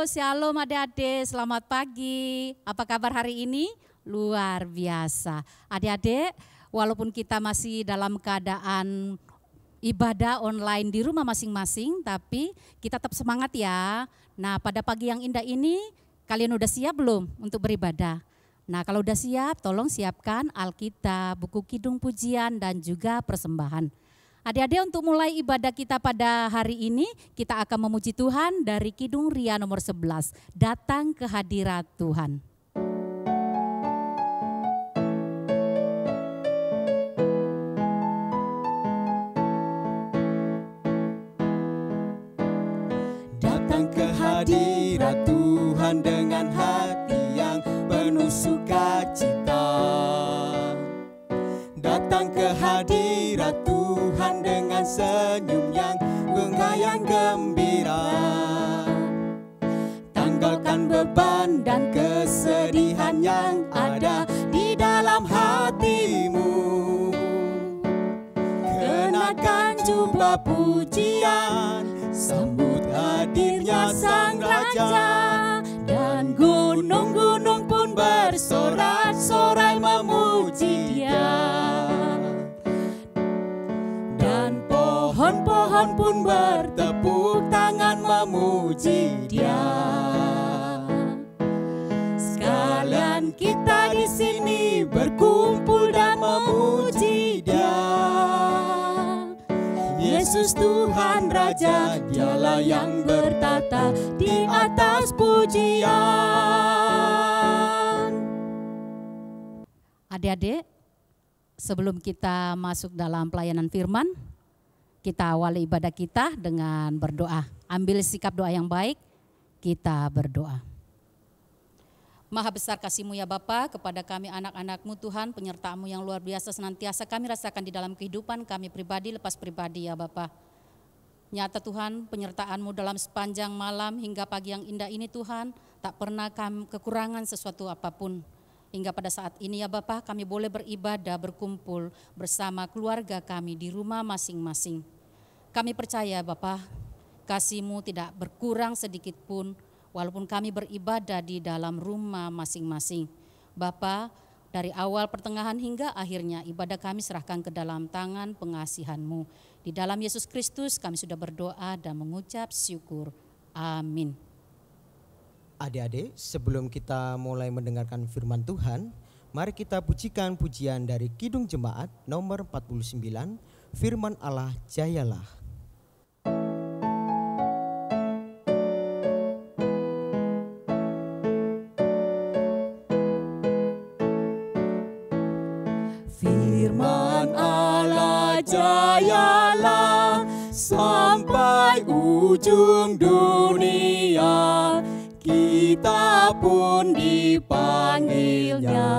Shalom adik-adik, selamat pagi. Apa kabar hari ini? Luar biasa. Adik-adik, walaupun kita masih dalam keadaan ibadah online di rumah masing-masing, tapi kita tetap semangat ya. Nah, pada pagi yang indah ini, kalian udah siap belum untuk beribadah? Nah, kalau udah siap, tolong siapkan Alkitab, buku kidung pujian, dan juga persembahan. Adik-adik, untuk mulai ibadah kita pada hari ini, kita akan memuji Tuhan dari Kidung Ria nomor 11, Datang ke Hadirat Tuhan. Datang ke hadirat Tuhan dengan hati yang penuh sukacita. Datang ke hadirat Tuhan dengan senyum yang mengayang gembira. Tanggalkan beban dan kesedihan yang ada di dalam hatimu. Kenakan jubah pujian, sambut hadirnya Sang Raja. Dan gunung-gunung pun bersorak-sorai memuji Dia. Dan pohon-pohon pun bertepuk tangan memuji Dia. Sekalian kita di sini berkumpul dan memuji Dia. Yesus Tuhan Raja, Dialah yang bertata di atas pujian. Adik-adik, sebelum kita masuk dalam pelayanan firman, kita awali ibadah kita dengan berdoa. Ambil sikap doa yang baik, kita berdoa. Maha besar kasih-Mu ya Bapa, kepada kami anak-anak-Mu Tuhan, penyertaan-Mu yang luar biasa senantiasa kami rasakan di dalam kehidupan kami pribadi lepas pribadi ya Bapa. Nyata Tuhan, penyertaan-Mu dalam sepanjang malam hingga pagi yang indah ini Tuhan, tak pernah kami kekurangan sesuatu apapun. Hingga pada saat ini ya Bapa, kami boleh beribadah, berkumpul bersama keluarga kami di rumah masing-masing. Kami percaya Bapa, kasih-Mu tidak berkurang sedikit pun, walaupun kami beribadah di dalam rumah masing-masing. Bapa, dari awal pertengahan hingga akhirnya ibadah kami serahkan ke dalam tangan pengasihan-Mu. Di dalam Yesus Kristus kami sudah berdoa dan mengucap syukur. Amin. Adik-adik, sebelum kita mulai mendengarkan firman Tuhan, mari kita pujikan pujian dari Kidung Jemaat nomor 49, Firman Allah Jayalah. Firman Allah jayalah sampai ujung dunia. Kita pun dipanggilnya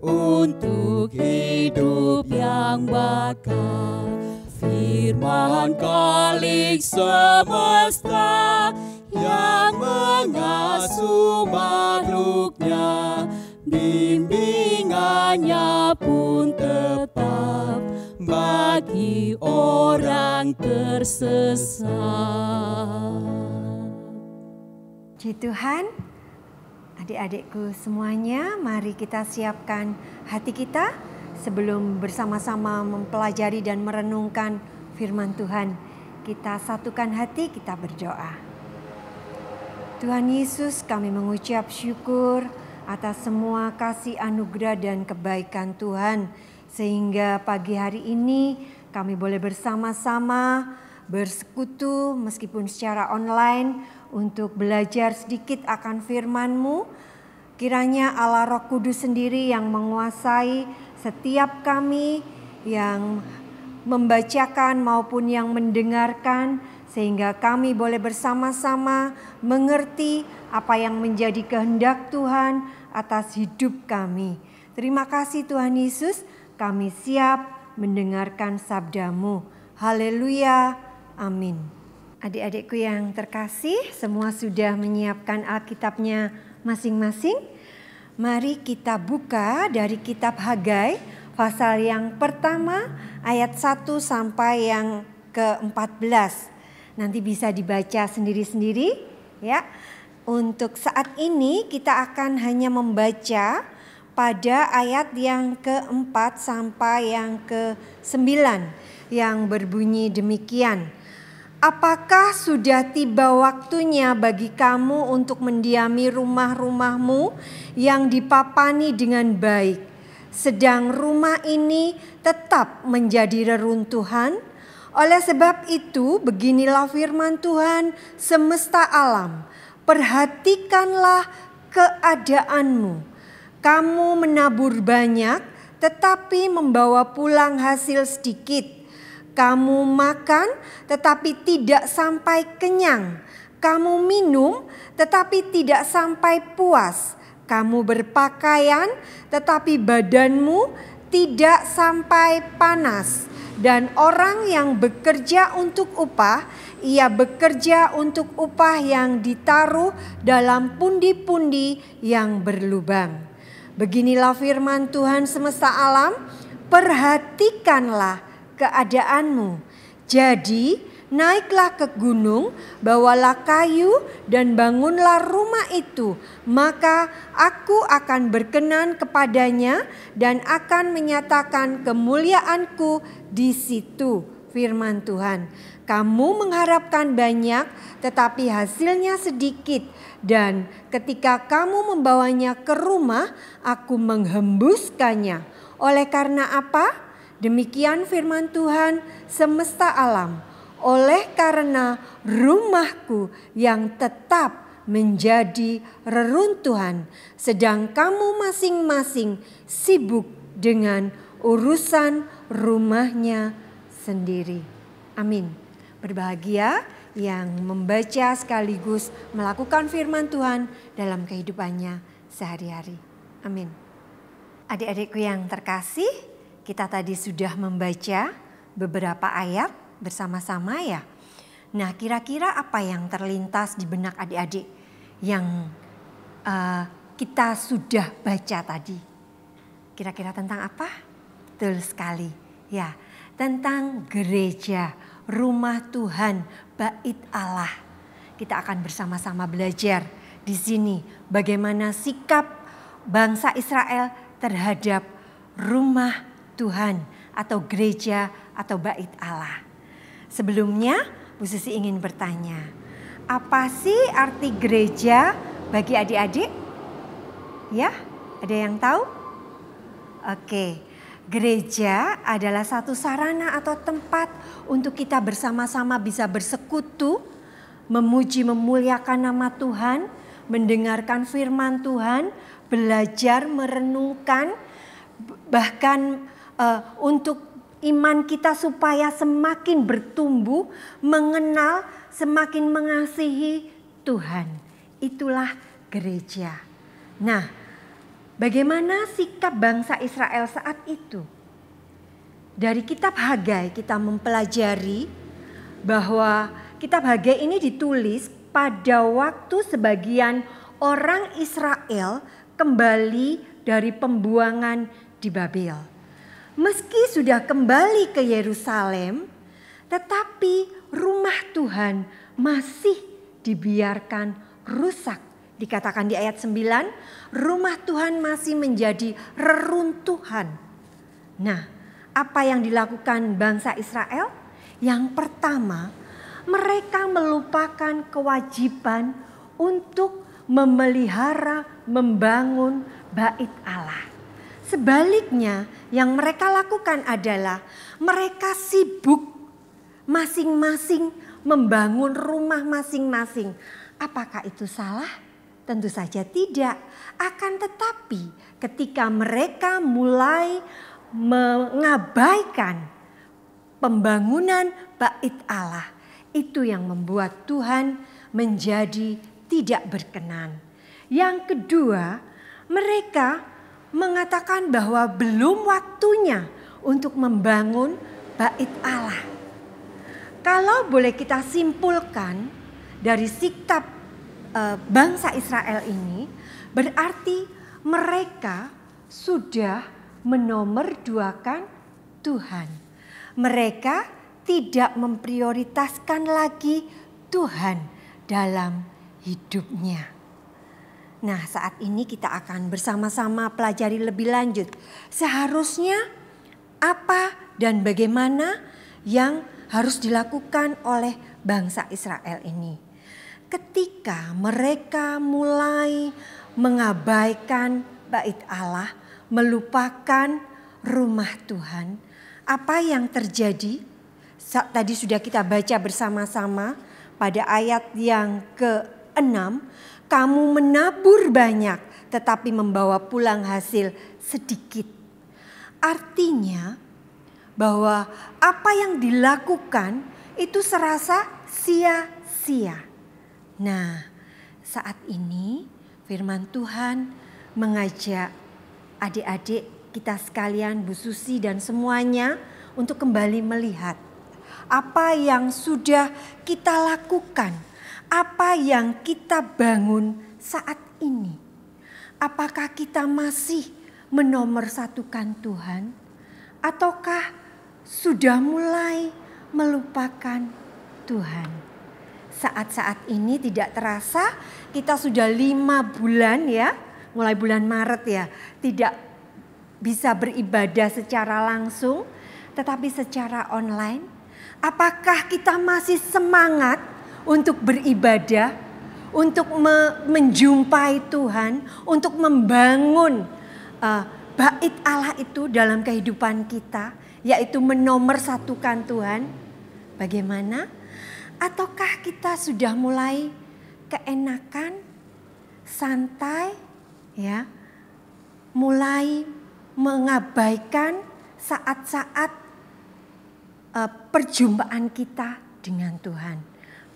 untuk hidup yang bakal. Firman Khalik semesta yang mengasuh makhluknya, bimbingannya pun tetap bagi orang tersesat. Puji Tuhan, adik-adikku semuanya, mari kita siapkan hati kita sebelum bersama-sama mempelajari dan merenungkan firman Tuhan. Kita satukan hati, kita berdoa. Tuhan Yesus, kami mengucap syukur atas semua kasih anugerah dan kebaikan Tuhan, sehingga pagi hari ini kami boleh bersama-sama bersekutu meskipun secara online untuk belajar sedikit akan firman-Mu. Kiranya Allah Roh Kudus sendiri yang menguasai setiap kami yang membacakan maupun yang mendengarkan, sehingga kami boleh bersama-sama mengerti apa yang menjadi kehendak Tuhan atas hidup kami. Terima kasih Tuhan Yesus, kami siap mendengarkan sabda-Mu. Haleluya, amin. Adik-adikku yang terkasih, semua sudah menyiapkan Alkitabnya masing-masing. Mari kita buka dari kitab Hagai, pasal yang pertama ayat 1 sampai yang ke-14. Nanti bisa dibaca sendiri-sendiri ya. Untuk saat ini kita akan hanya membaca pada ayat yang ke-4 sampai yang ke-9 yang berbunyi demikian. Apakah sudah tiba waktunya bagi kamu untuk mendiami rumah-rumahmu yang dipapani dengan baik, sedang rumah ini tetap menjadi reruntuhan? Oleh sebab itu, beginilah firman Tuhan semesta alam. Perhatikanlah keadaanmu. Kamu menabur banyak, tetapi membawa pulang hasil sedikit. Kamu makan, tetapi tidak sampai kenyang. Kamu minum, tetapi tidak sampai puas. Kamu berpakaian, tetapi badanmu tidak sampai panas. Dan orang yang bekerja untuk upah, ia bekerja untuk upah yang ditaruh dalam pundi-pundi yang berlubang. Beginilah firman Tuhan semesta alam, perhatikanlah keadaanmu. Jadi naiklah ke gunung, bawalah kayu dan bangunlah rumah itu. Maka aku akan berkenan kepadanya dan akan menyatakan kemuliaanku di situ, firman Tuhan. Kamu mengharapkan banyak tetapi hasilnya sedikit, dan ketika kamu membawanya ke rumah, aku menghembuskannya. Oleh karena apa? Demikian firman Tuhan semesta alam. Oleh karena rumahku yang tetap menjadi reruntuhan, sedang kamu masing-masing sibuk dengan urusan rumahnya sendiri. Amin. Berbahagia yang membaca sekaligus melakukan firman Tuhan dalam kehidupannya sehari-hari. Amin. Adik-adikku yang terkasih, kita tadi sudah membaca beberapa ayat bersama-sama ya. Nah, kira-kira apa yang terlintas di benak adik-adik yang kita sudah baca tadi? Kira-kira tentang apa? Betul sekali. Ya, tentang gereja, rumah Tuhan, bait Allah. Kita akan bersama-sama belajar di sini bagaimana sikap bangsa Israel terhadap rumah Tuhan atau gereja atau bait Allah. Sebelumnya, Bu Susi ingin bertanya, apa sih arti gereja bagi adik-adik? Ya, ada yang tahu? Oke, gereja adalah satu sarana atau tempat untuk kita bersama-sama bisa bersekutu, memuji memuliakan nama Tuhan, mendengarkan firman Tuhan, belajar merenungkan, bahkan untuk iman kita supaya semakin bertumbuh, mengenal, semakin mengasihi Tuhan. Itulah gereja. Nah, bagaimana sikap bangsa Israel saat itu? Dari kitab Hagai kita mempelajari bahwa kitab Hagai ini ditulis pada waktu sebagian orang Israel kembali dari pembuangan di Babel. Meski sudah kembali ke Yerusalem, tetapi rumah Tuhan masih dibiarkan rusak. Dikatakan di ayat 9, rumah Tuhan masih menjadi reruntuhan. Nah, apa yang dilakukan bangsa Israel? Yang pertama, mereka melupakan kewajiban untuk memelihara, membangun bait Allah. Sebaliknya, yang mereka lakukan adalah mereka sibuk masing-masing membangun rumah masing-masing. Apakah itu salah? Tentu saja tidak. Akan tetapi ketika mereka mulai mengabaikan pembangunan bait Allah, itu yang membuat Tuhan menjadi tidak berkenan. Yang kedua, mereka mengatakan bahwa belum waktunya untuk membangun bait Allah. Kalau boleh kita simpulkan dari sikap bangsa Israel ini, berarti mereka sudah menomorduakan Tuhan. Mereka tidak memprioritaskan lagi Tuhan dalam hidupnya. Nah, saat ini kita akan bersama-sama pelajari lebih lanjut. Seharusnya apa dan bagaimana yang harus dilakukan oleh bangsa Israel ini. Ketika mereka mulai mengabaikan bait Allah, melupakan rumah Tuhan, apa yang terjadi? Tadi sudah kita baca bersama-sama pada ayat yang ke-6. Kamu menabur banyak tetapi membawa pulang hasil sedikit. Artinya bahwa apa yang dilakukan itu serasa sia-sia. Nah, saat ini firman Tuhan mengajak adik-adik kita sekalian, Bu Susi dan semuanya untuk kembali melihat apa yang sudah kita lakukan. Apa yang kita bangun saat ini? Apakah kita masih menomorsatukan Tuhan? Ataukah sudah mulai melupakan Tuhan? Saat-saat ini tidak terasa kita sudah 5 bulan ya, mulai bulan Maret ya, tidak bisa beribadah secara langsung tetapi secara online. Apakah kita masih semangat untuk beribadah, untuk menjumpai Tuhan, untuk membangun bait Allah itu dalam kehidupan kita, yaitu menomorsatukan Tuhan? Bagaimana? Ataukah kita sudah mulai keenakan, santai, ya, mulai mengabaikan saat-saat perjumpaan kita dengan Tuhan?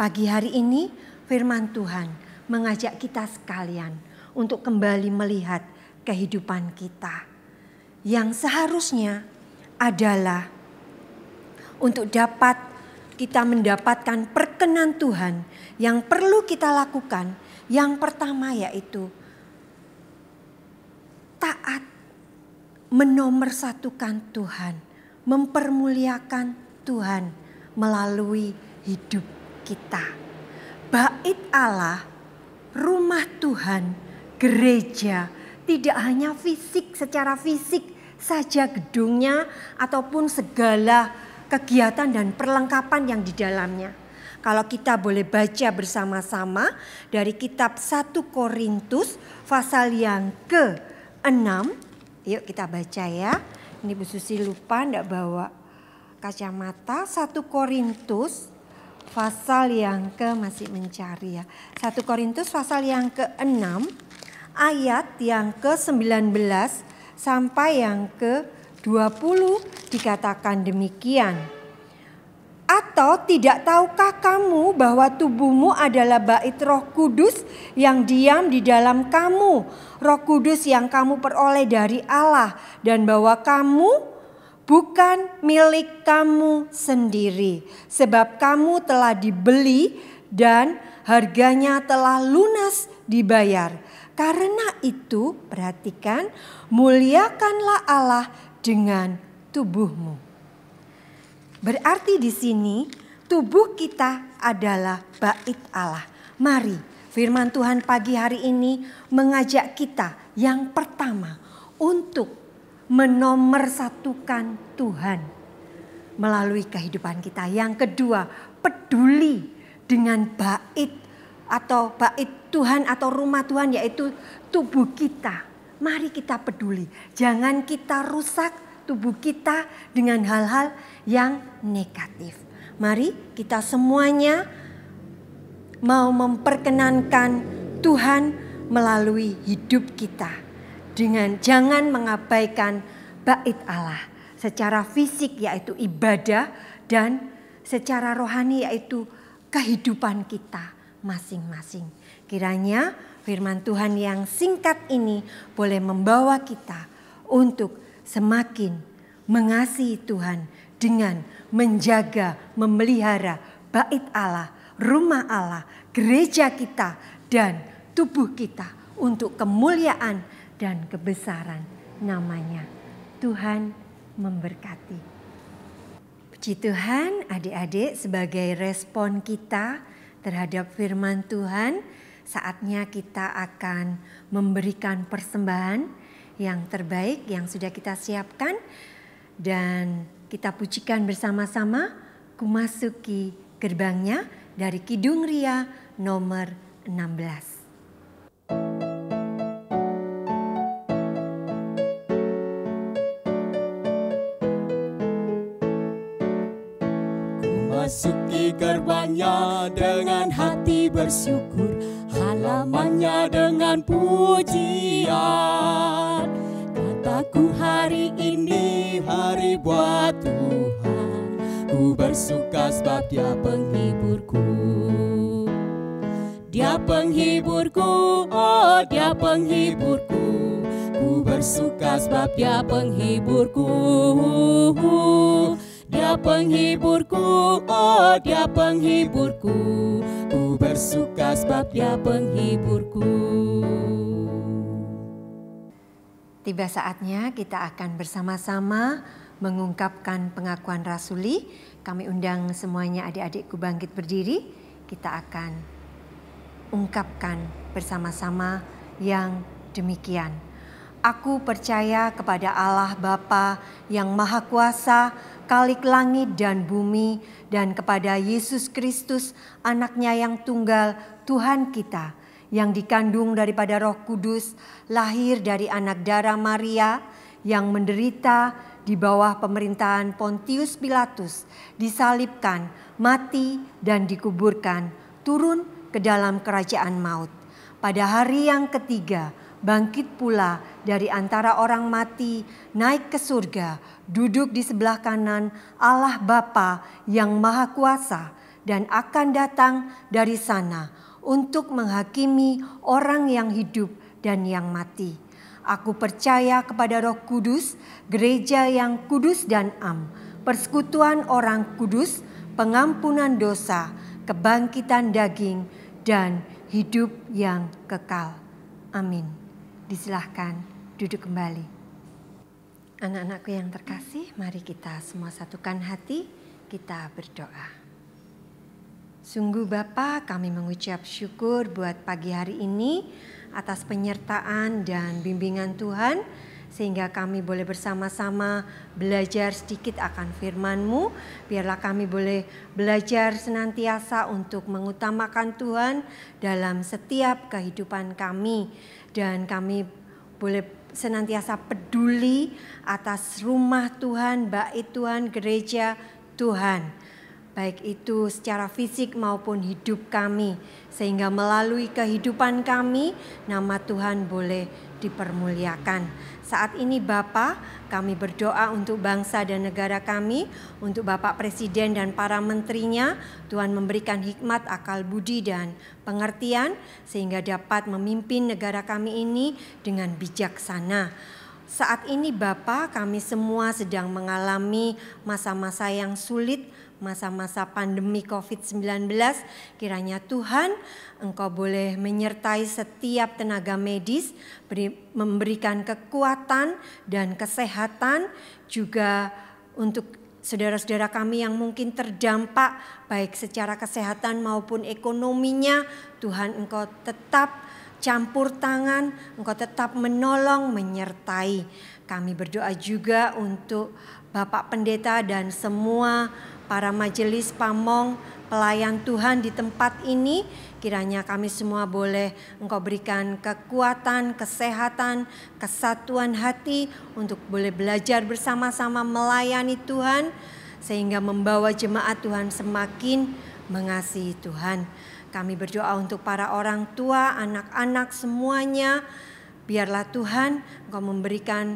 Pagi hari ini firman Tuhan mengajak kita sekalian untuk kembali melihat kehidupan kita. Yang seharusnya adalah untuk dapat kita mendapatkan perkenan Tuhan. Yang perlu kita lakukan yang pertama yaitu taat, menomorsatukan Tuhan, mempermuliakan Tuhan melalui hidup kita. Bait Allah, rumah Tuhan, gereja tidak hanya fisik, secara fisik saja gedungnya ataupun segala kegiatan dan perlengkapan yang di dalamnya. Kalau kita boleh baca bersama-sama dari kitab 1 Korintus pasal yang ke-6. Yuk kita baca ya. Ini Bu Susi lupa enggak bawa kacamata. 1 Korintus pasal yang masih mencari ya. 1 Korintus pasal yang ke-6 ayat yang ke-19 sampai yang ke-20 dikatakan demikian. Atau tidak tahukah kamu bahwa tubuhmu adalah bait Roh Kudus yang diam di dalam kamu, Roh Kudus yang kamu peroleh dari Allah, dan bahwa kamu bukan milik kamu sendiri, sebab kamu telah dibeli dan harganya telah lunas dibayar. Karena itu, perhatikan, muliakanlah Allah dengan tubuhmu. Berarti di sini tubuh kita adalah bait Allah. Mari firman Tuhan pagi hari ini mengajak kita yang pertama untuk menomorsatukan Tuhan melalui kehidupan kita. Yang kedua, peduli dengan bait atau bait Tuhan atau rumah Tuhan, yaitu tubuh kita. Mari kita peduli. Jangan kita rusak tubuh kita dengan hal-hal yang negatif. Mari kita semuanya mau memperkenankan Tuhan melalui hidup kita. Dengan jangan mengabaikan bait Allah secara fisik yaitu ibadah, dan secara rohani yaitu kehidupan kita masing-masing. Kiranya firman Tuhan yang singkat ini boleh membawa kita untuk semakin mengasihi Tuhan dengan menjaga, memelihara bait Allah, rumah Allah, gereja kita dan tubuh kita untuk kemuliaan dan kebesaran namanya. Tuhan memberkati. Puji Tuhan, adik-adik, sebagai respon kita terhadap firman Tuhan, saatnya kita akan memberikan persembahan yang terbaik yang sudah kita siapkan. Dan kita pujikan bersama-sama Ku Masuki Gerbangnya dari Kidung Ria nomor 16. Masuki gerbangnya dengan hati bersyukur, halamannya dengan pujian. Kataku hari ini hari buat Tuhan, ku bersuka sebab Dia penghiburku. Dia penghiburku, oh Dia penghiburku, ku bersuka sebab Dia penghiburku. Dia penghiburku, oh Dia penghiburku, ku bersuka sebab Dia penghiburku. Tiba saatnya kita akan bersama-sama mengungkapkan pengakuan rasuli. Kami undang semuanya adik-adikku bangkit berdiri. Kita akan ungkapkan bersama-sama yang demikian. Aku percaya kepada Allah Bapa yang Maha Kuasa, Khalik langit dan bumi, dan kepada Yesus Kristus, Anaknya yang tunggal, Tuhan kita, yang dikandung daripada Roh Kudus, lahir dari anak darah Maria, yang menderita di bawah pemerintahan Pontius Pilatus, disalibkan, mati, dan dikuburkan, turun ke dalam kerajaan maut. Pada hari yang ketiga, bangkit pula dari antara orang mati, naik ke surga, duduk di sebelah kanan Allah Bapa yang Maha Kuasa, dan akan datang dari sana untuk menghakimi orang yang hidup dan yang mati. Aku percaya kepada Roh Kudus, gereja yang kudus dan am, persekutuan orang kudus, pengampunan dosa, kebangkitan daging, dan hidup yang kekal. Amin. Disilahkan duduk kembali. Anak-anakku yang terkasih, mari kita semua satukan hati, kita berdoa. Sungguh Bapa, kami mengucap syukur buat pagi hari ini atas penyertaan dan bimbingan Tuhan, sehingga kami boleh bersama-sama belajar sedikit akan firman-Mu. Biarlah kami boleh belajar senantiasa untuk mengutamakan Tuhan dalam setiap kehidupan kami, dan kami boleh senantiasa peduli atas rumah Tuhan, bait Tuhan, gereja Tuhan, baik itu secara fisik maupun hidup kami, sehingga melalui kehidupan kami nama Tuhan boleh dipermuliakan. Saat ini Bapa, kami berdoa untuk bangsa dan negara kami, untuk Bapak Presiden dan para menterinya. Tuhan memberikan hikmat, akal budi dan pengertian sehingga dapat memimpin negara kami ini dengan bijaksana. Saat ini Bapa, kami semua sedang mengalami masa-masa yang sulit, masa-masa pandemi COVID-19. Kiranya Tuhan, Engkau boleh menyertai setiap tenaga medis, memberikan kekuatan dan kesehatan, juga untuk saudara-saudara kami yang mungkin terdampak baik secara kesehatan maupun ekonominya. Tuhan, Engkau tetap campur tangan, Engkau tetap menolong, menyertai. Kami berdoa juga untuk Bapak Pendeta dan semua para majelis pamong, pelayan Tuhan di tempat ini. Kiranya kami semua boleh Engkau berikan kekuatan, kesehatan, kesatuan hati untuk boleh belajar bersama-sama melayani Tuhan, sehingga membawa jemaat Tuhan semakin mengasihi Tuhan. Kami berdoa untuk para orang tua, anak-anak semuanya. Biarlah Tuhan Engkau memberikan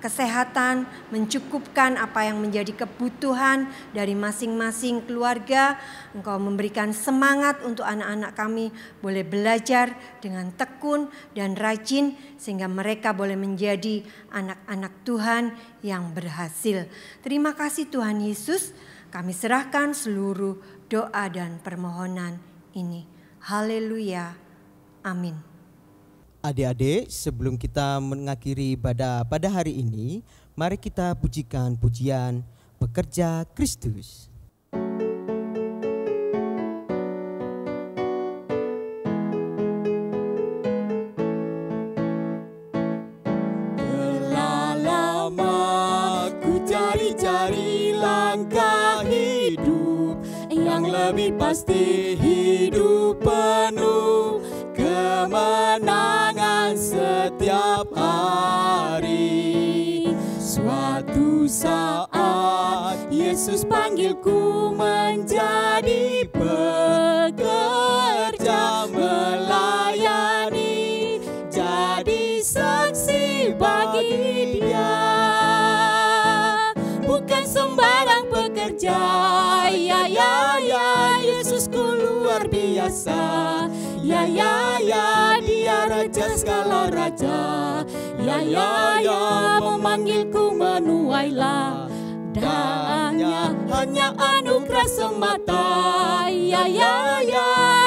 kesehatan, mencukupkan apa yang menjadi kebutuhan dari masing-masing keluarga. Engkau memberikan semangat untuk anak-anak kami boleh belajar dengan tekun dan rajin, sehingga mereka boleh menjadi anak-anak Tuhan yang berhasil. Terima kasih Tuhan Yesus, kami serahkan seluruh doa dan permohonan ini. Haleluya. Amin. Adik-adik, sebelum kita mengakhiri ibadah pada hari ini, mari kita pujikan pujian Pekerja Kristus. lebih pasti hidup penuh kemenangan setiap hari. Suatu saat Yesus panggilku menjadi pekerja melayani, jadi saksi bagi Dia. Bukan sembarang pekerja, ya Yesusku luar biasa. Ya Dia raja segala raja. Ya memanggilku menuailah daannya, hanya anugerah semata. Ya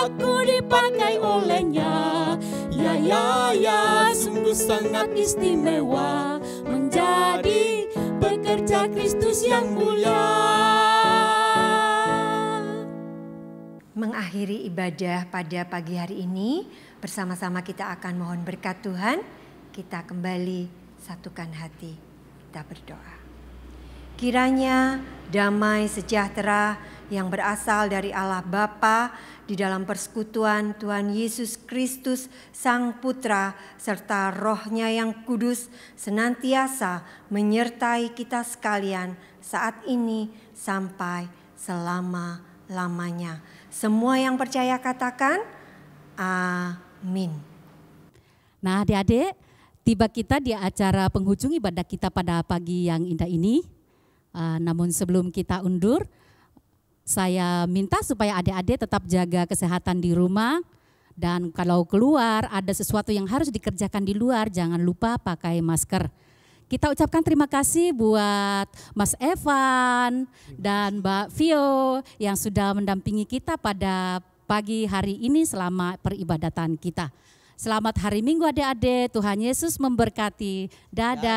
aku dipakai olehnya. Ya sungguh sangat istimewa menjadi pekerja Kristus yang mulia. Mengakhiri ibadah pada pagi hari ini, bersama-sama kita akan mohon berkat Tuhan. Kita kembali satukan hati, kita berdoa. Kiranya damai sejahtera yang berasal dari Allah Bapa di dalam persekutuan Tuhan Yesus Kristus Sang Putra serta Roh-Nya yang kudus senantiasa menyertai kita sekalian saat ini sampai selama-lamanya. Semua yang percaya katakan amin. Nah adik-adik, tiba kita di acara penghujung ibadah kita pada pagi yang indah ini. Namun sebelum kita undur, saya minta supaya adik-adik tetap jaga kesehatan di rumah. Dan kalau keluar ada sesuatu yang harus dikerjakan di luar, jangan lupa pakai masker. Kita ucapkan terima kasih buat Mas Evan dan Mbak Vio yang sudah mendampingi kita pada pagi hari ini selama peribadatan kita. Selamat hari Minggu adik-adik, Tuhan Yesus memberkati. Dadah.